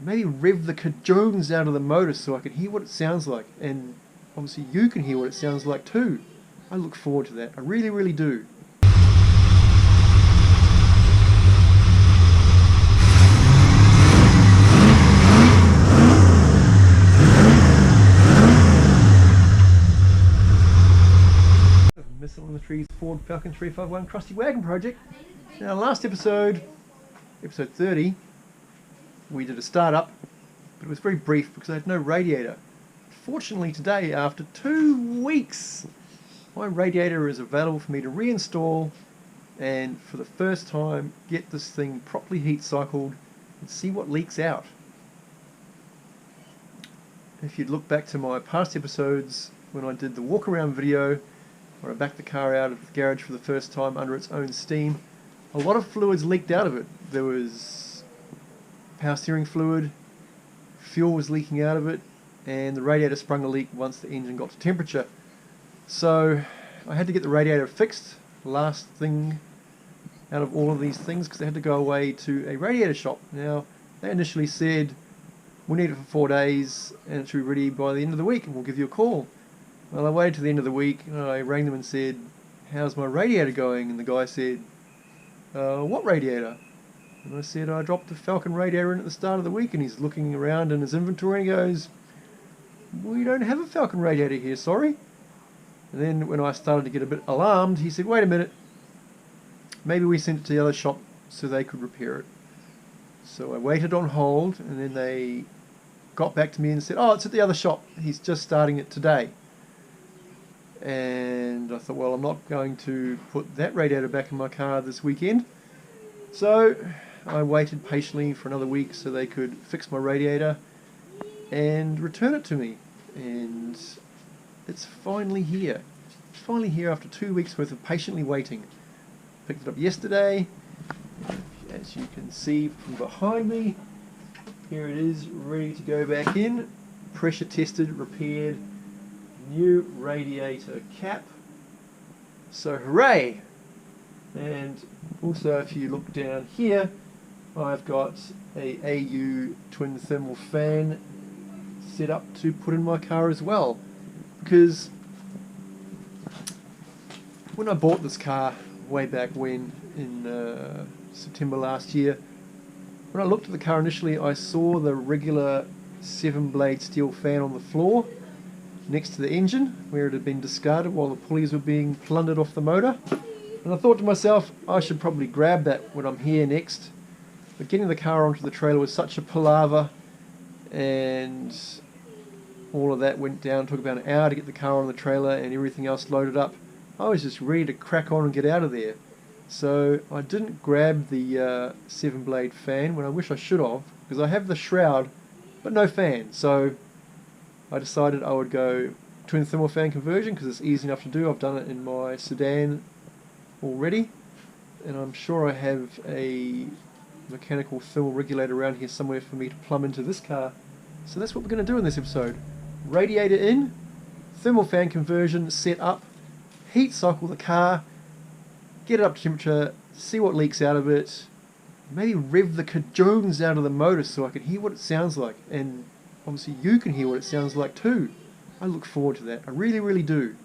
maybe rev the cajones out of the motor so I can hear what it sounds like, and obviously you can hear what it sounds like too. I look forward to that. I really, really do. Missile in the Trees Ford Falcon 351 Krusty Wagon Project. Now last episode 30, we did a startup, but it was very brief because I had no radiator. Fortunately today, after 2 weeks, my radiator is available for me to reinstall and for the first time get this thing properly heat cycled and see what leaks out. If you'd look back to my past episodes when I did the walk around video where I backed the car out of the garage for the first time under its own steam, a lot of fluids leaked out of it. There was power steering fluid, fuel was leaking out of it, and the radiator sprung a leak once the engine got to temperature. So I had to get the radiator fixed, last thing out of all of these things, because I had to go away to a radiator shop. Now, they initially said, we'll need it for 4 days and it should be ready by the end of the week and we'll give you a call. Well, I waited to the end of the week and I rang them and said, how's my radiator going? And the guy said, what radiator? And I said, I dropped the Falcon radiator in at the start of the week. And he's looking around in his inventory and he goes, we don't have a Falcon radiator here, sorry. And then when I started to get a bit alarmed, he said, wait a minute, maybe we sent it to the other shop so they could repair it. So I waited on hold and then they got back to me and said, oh, it's at the other shop, he's just starting it today. And I thought, well, I'm not going to put that radiator back in my car this weekend. So I waited patiently for another week so they could fix my radiator and return it to me. And it's finally here. It's finally here after 2 weeks worth of patiently waiting. Picked it up yesterday. As you can see from behind me, here it is, ready to go back in. Pressure tested, repaired. New radiator cap, so hooray! And also if you look down here, I've got a AU twin thermal fan set up to put in my car as well, because when I bought this car way back when in September last year, when I looked at the car initially I saw the regular 7-blade steel fan on the floor next to the engine where it had been discarded while the pulleys were being plundered off the motor, and I thought to myself, I should probably grab that when I'm here next. But getting the car onto the trailer was such a palaver, and all of that went down, took about an hour to get the car on the trailer and everything else loaded up. I was just ready to crack on and get out of there. So I didn't grab the 7-blade fan when I wish I should have, because I have the shroud but no fan. So I decided I would go twin thermal fan conversion because it's easy enough to do. I've done it in my sedan already, and I'm sure I have a mechanical thermal regulator around here somewhere for me to plumb into this car. So that's what we're going to do in this episode. Radiator in, thermal fan conversion set up, heat cycle the car, get it up to temperature, see what leaks out of it, maybe rev the cajones out of the motor so I can hear what it sounds like, and obviously you can hear what it sounds like too. I look forward to that. I really, really do.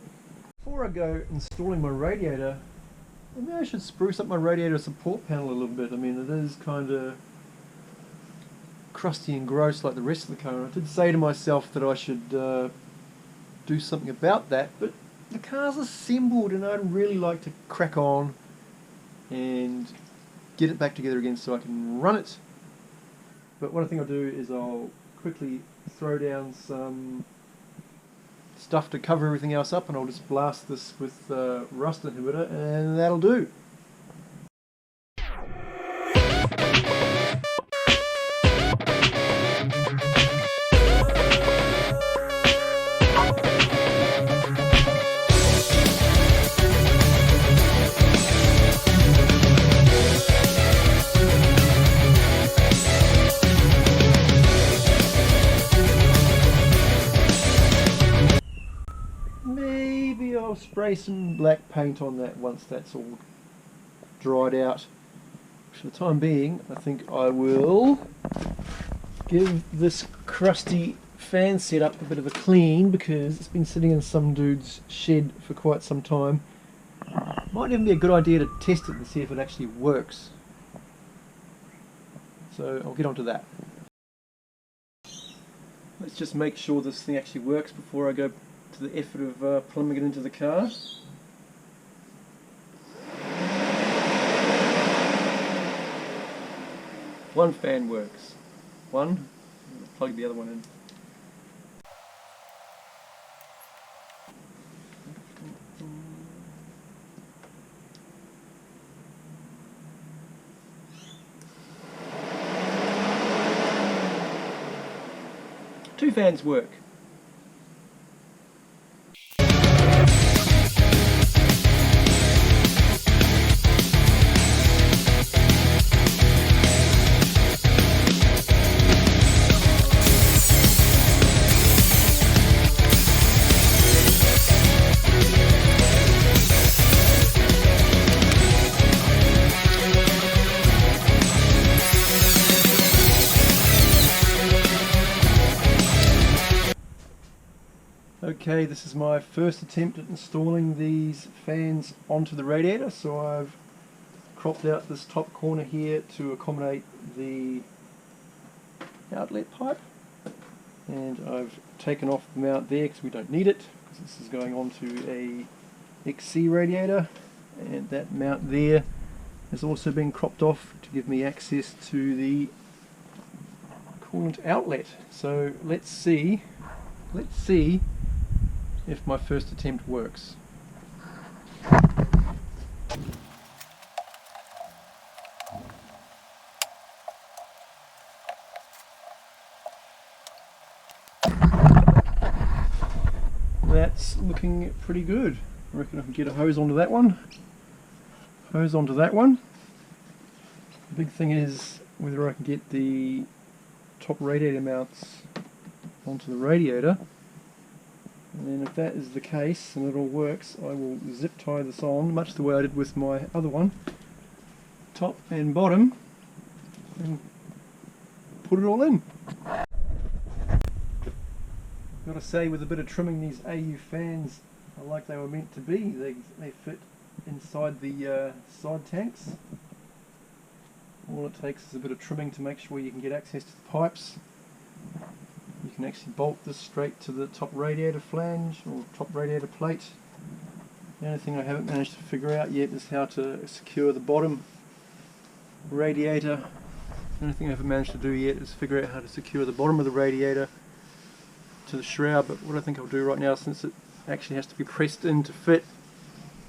Before I go installing my radiator, maybe I should spruce up my radiator support panel a little bit. I mean, it is kind of crusty and gross like the rest of the car. I did say to myself that I should do something about that, but the car's assembled and I'd really like to crack on and get it back together again so I can run it. But what I think I'll do is I'll quickly throw down some stuff to cover everything else up, and I'll just blast this with rust inhibitor and that'll do. I'll spray some black paint on that once that's all dried out. For the time being, I think I will give this crusty fan setup a bit of a clean because it's been sitting in some dude's shed for quite some time. Might even be a good idea to test it and see if it actually works. So I'll get onto that. Let's just make sure this thing actually works before I go to the effort of plumbing it into the car. One fan works. One. Plug the other one in. Two fans work. Okay, this is my first attempt at installing these fans onto the radiator, so I've cropped out this top corner here to accommodate the outlet pipe, and I've taken off the mount there because we don't need it, because this is going onto a XC radiator, and that mount there has also been cropped off to give me access to the coolant outlet. So let's see if my first attempt works. That's looking pretty good. I reckon I can get a hose onto that one. Hose onto that one. The big thing is whether I can get the top radiator mounts onto the radiator. And then if that is the case and it all works, I will zip tie this on, much the way I did with my other one, top and bottom, and put it all in. Gotta say, with a bit of trimming, these AU fans are like they were meant to be. They fit inside the side tanks. All it takes is a bit of trimming to make sure you can get access to the pipes. You can actually bolt this straight to the top radiator flange or top radiator plate. The only thing I haven't managed to figure out yet is how to secure the bottom radiator. The only thing I haven't managed to do yet is figure out how to secure the bottom of the radiator to the shroud, but what I think I'll do right now, since it actually has to be pressed in to fit,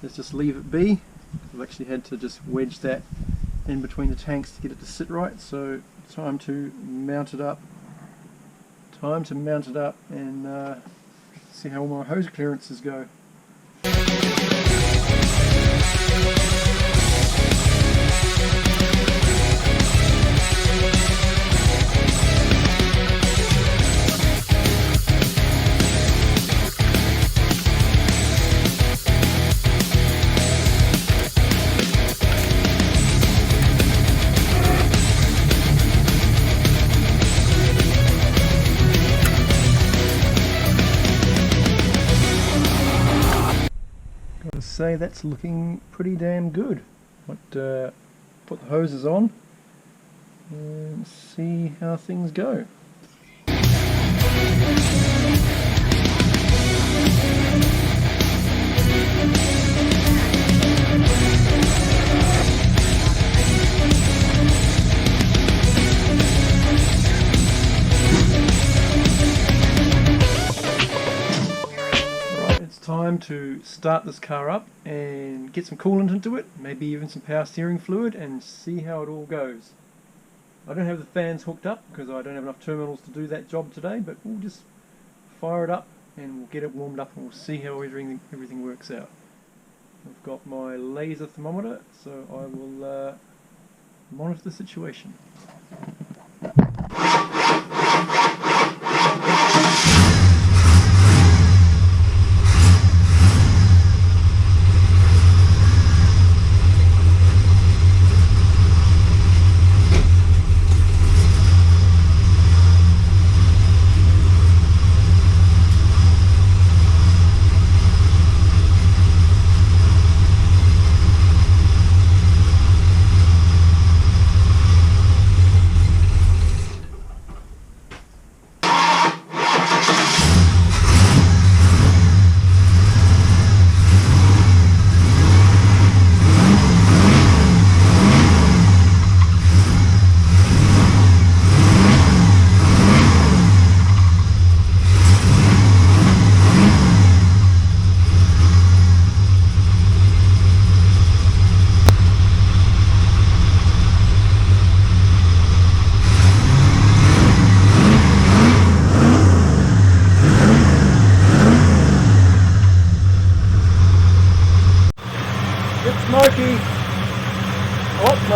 is just leave it be. I've actually had to just wedge that in between the tanks to get it to sit right, so time to mount it up. Time to mount it up and see how all my hose clearances go. Say that's looking pretty damn good. But put the hoses on and see how things go. Time to start this car up and get some coolant into it, maybe even some power steering fluid, and see how it all goes. I don't have the fans hooked up because I don't have enough terminals to do that job today, but we'll just fire it up and we'll get it warmed up and we'll see how everything works out. I've got my laser thermometer, so I will monitor the situation.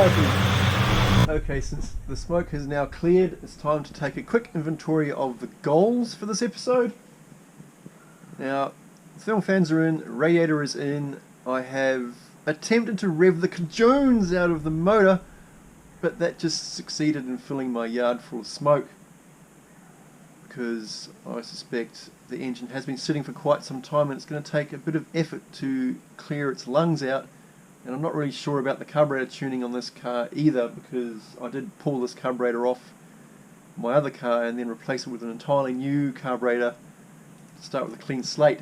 clarity. Okay, since the smoke has now cleared, it's time to take a quick inventory of the goals for this episode. Now, thermal fans are in, radiator is in. I have attempted to rev the cajones out of the motor, but that just succeeded in filling my yard full of smoke, because I suspect the engine has been sitting for quite some time and it's going to take a bit of effort to clear its lungs out. And I'm not really sure about the carburetor tuning on this car either, because I did pull this carburetor off my other car and then replace it with an entirely new carburetor to start with a clean slate.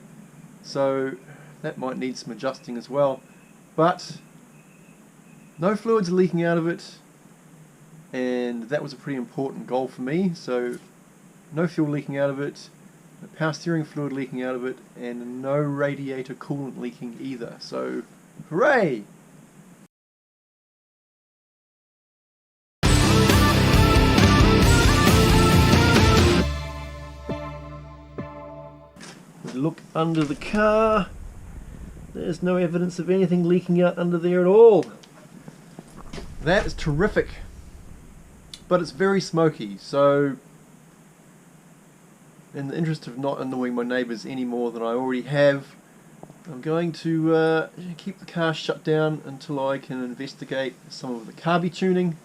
So that might need some adjusting as well. But no fluids are leaking out of it, and that was a pretty important goal for me. So no fuel leaking out of it, no power steering fluid leaking out of it, and no radiator coolant leaking either. So hooray! Look under the car. There's no evidence of anything leaking out under there at all. That is terrific. But it's very smoky, so in the interest of not annoying my neighbours any more than I already have, I'm going to keep the car shut down until I can investigate some of the carby tuning.